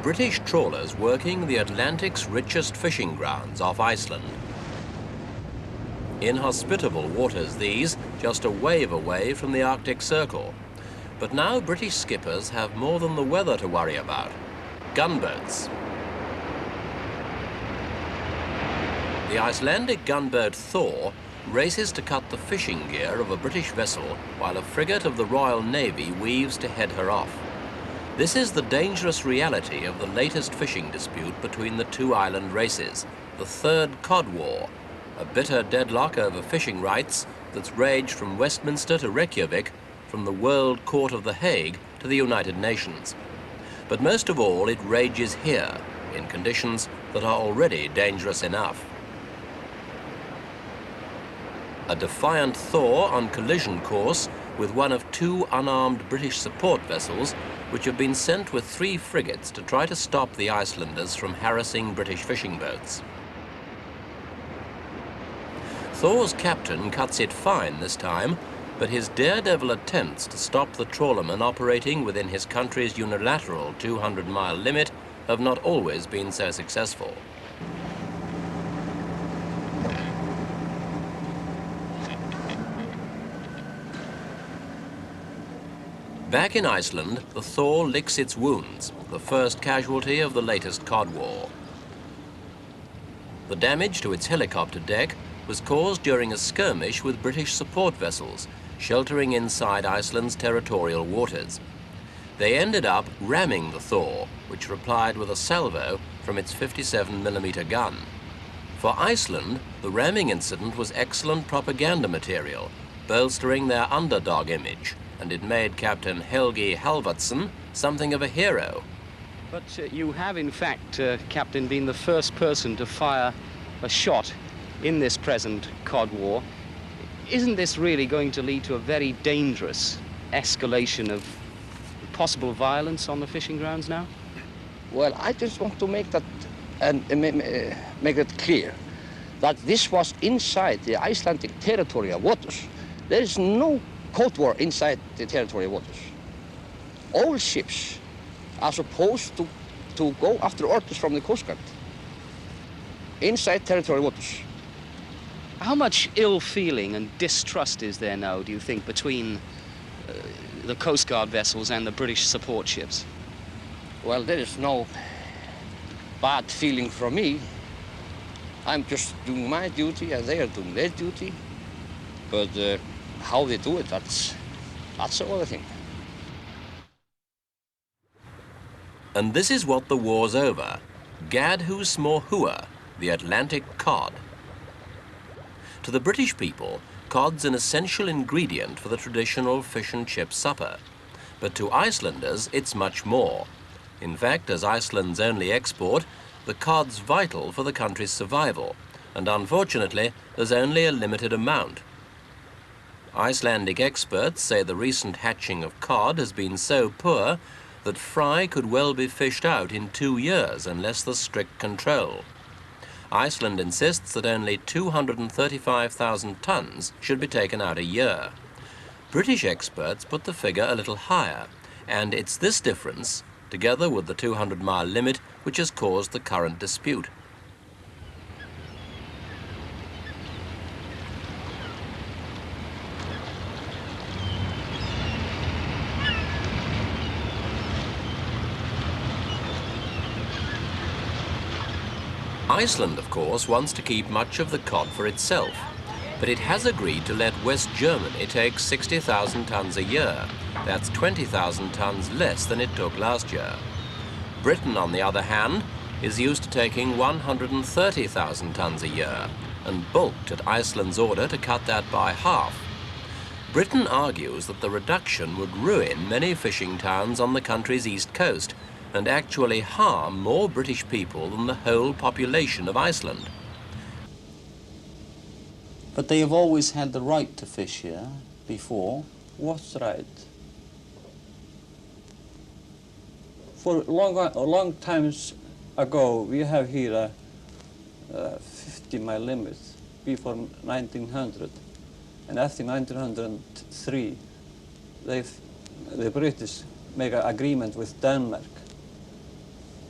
British trawlers working the Atlantic's richest fishing grounds off Iceland. Inhospitable waters these, just a wave away from the Arctic Circle. But now British skippers have more than the weather to worry about: gunboats. The Icelandic gunboat Thor races to cut the fishing gear of a British vessel while a frigate of the Royal Navy weaves to head her off. This is the dangerous reality of the latest fishing dispute between the two island races, the Third Cod War, a bitter deadlock over fishing rights that's raged from Westminster to Reykjavik, from the World Court of The Hague to the United Nations. But most of all, it rages here, in conditions that are already dangerous enough. A defiant Thor on collision course with one of two unarmed British support vessels which have been sent with 3 frigates to try to stop the Icelanders from harassing British fishing boats. Thor's captain cuts it fine this time, but his daredevil attempts to stop the trawlermen operating within his country's unilateral 200-mile limit have not always been so successful. Back in Iceland, the Thor licks its wounds, the first casualty of the latest Cod War. The damage to its helicopter deck was caused during a skirmish with British support vessels, sheltering inside Iceland's territorial waters. They ended up ramming the Thor, which replied with a salvo from its 57mm gun. For Iceland, the ramming incident was excellent propaganda material, bolstering their underdog image, and it made Captain Helgi Halvardsson something of a hero. But you have, in fact, Captain, been the first person to fire a shot in this present Cod War. Isn't this really going to lead to a very dangerous escalation of possible violence on the fishing grounds now? Well, I just want to make that and make it clear that this was inside the Icelandic territorial waters. There is no Cod War inside the territorial waters. All ships are supposed to go after orders from the Coast Guard inside territorial waters. How much ill feeling and distrust is there now, do you think, between the Coast Guard vessels and the British support ships? Well, there is no bad feeling from me. I'm just doing my duty and they are doing their duty. But how they do it, that's another thing. And this is what the war's over: Gadhus mor hua, the Atlantic cod. To the British people, cod's an essential ingredient for the traditional fish and chip supper. But to Icelanders, it's much more. In fact, as Iceland's only export, the cod's vital for the country's survival, and unfortunately, there's only a limited amount. Icelandic experts say the recent hatching of cod has been so poor that fry could well be fished out in 2 years unless there's strict control. Iceland insists that only 235,000 tons should be taken out a year. British experts put the figure a little higher, and it's this difference, together with the 200-mile limit, which has caused the current dispute. Iceland, of course, wants to keep much of the cod for itself, but it has agreed to let West Germany take 60,000 tons a year. That's 20,000 tons less than it took last year. Britain, on the other hand, is used to taking 130,000 tons a year and balked at Iceland's order to cut that by half. Britain argues that the reduction would ruin many fishing towns on the country's east coast and actually harm more British people than the whole population of Iceland. But they have always had the right to fish here before. What's right? For long times ago, we have here a 50-mile limit before 1900. And after 1903, the British make an agreement with Denmark.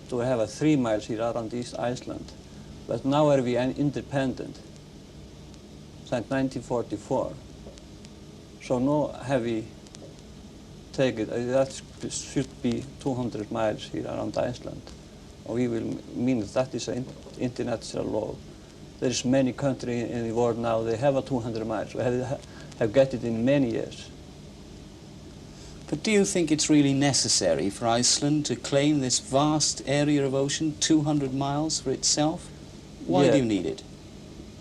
to have a 3 miles here around East Iceland. But now are we independent since 1944. So no heavy take it, that should be 200 miles here around Iceland. We will mean that is an international law. There is many countries in the world now, they have a 200 miles. We have got it in many years. But do you think it's really necessary for Iceland to claim this vast area of ocean, 200 miles for itself? Why do you need it?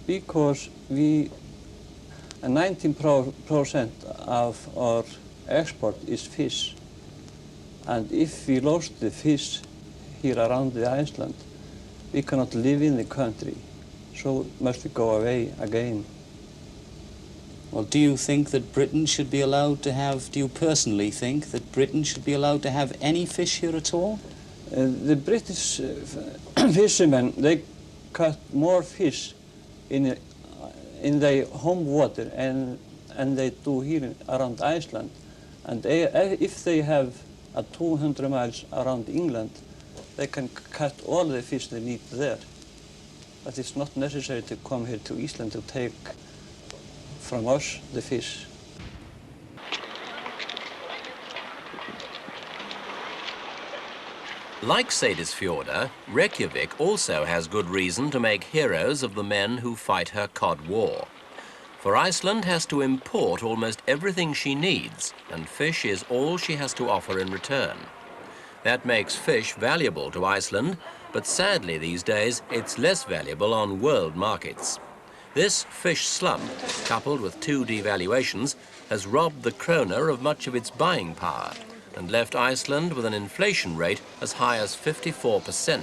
Because 19% of our export is fish. And if we lost the fish here around the Iceland, we cannot live in the country. So must we go away again. Well, do you think that Britain should be allowed to have, do you personally think that Britain should be allowed to have any fish here at all? The British fishermen, they caught more fish in their home water and they do here around Iceland. And if they have 200 miles around England, they can catch all the fish they need there. But it's not necessary to come here to Iceland to take from us the fish. Like Seyðisfjörður, Reykjavik also has good reason to make heroes of the men who fight her cod war. For Iceland has to import almost everything she needs, and fish is all she has to offer in return. That makes fish valuable to Iceland, but sadly these days it's less valuable on world markets. This fish slump, coupled with 2 devaluations, has robbed the krona of much of its buying power and left Iceland with an inflation rate as high as 54%.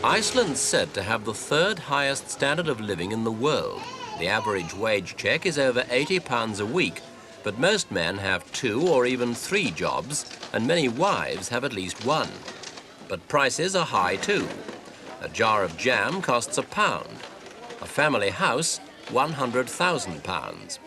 Iceland's said to have the 3rd highest standard of living in the world. The average wage check is over £80 a week, but most men have 2 or even 3 jobs, and many wives have at least 1. But prices are high too. A jar of jam costs £1. A family house, £100,000.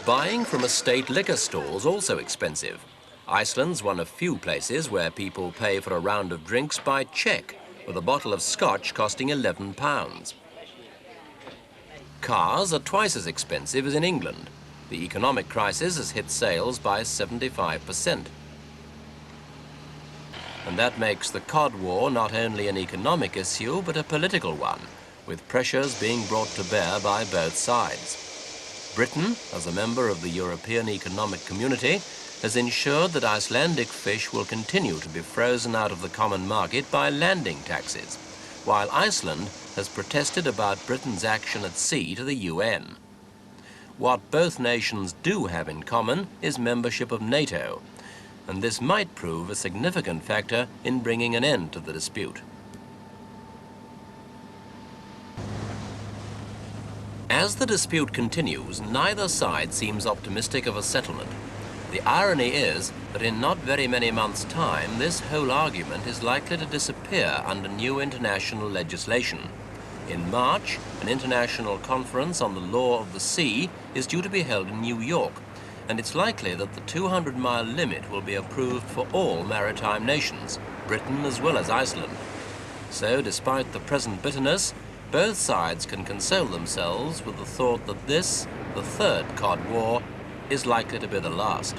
Buying from estate liquor stores also expensive. Iceland's one of few places where people pay for a round of drinks by cheque, with a bottle of scotch costing £11. Cars are twice as expensive as in England. The economic crisis has hit sales by 75%. And that makes the cod war not only an economic issue, but a political one, with pressures being brought to bear by both sides. Britain, as a member of the European Economic Community, has ensured that Icelandic fish will continue to be frozen out of the common market by landing taxes, while Iceland has protested about Britain's action at sea to the UN. What both nations do have in common is membership of NATO, and this might prove a significant factor in bringing an end to the dispute. As the dispute continues, neither side seems optimistic of a settlement. The irony is that in not very many months' time, this whole argument is likely to disappear under new international legislation. In March, an international conference on the law of the sea is due to be held in New York, and it's likely that the 200-mile limit will be approved for all maritime nations, Britain as well as Iceland. So, despite the present bitterness, both sides can console themselves with the thought that this, the 3rd cod war, is likely to be the last.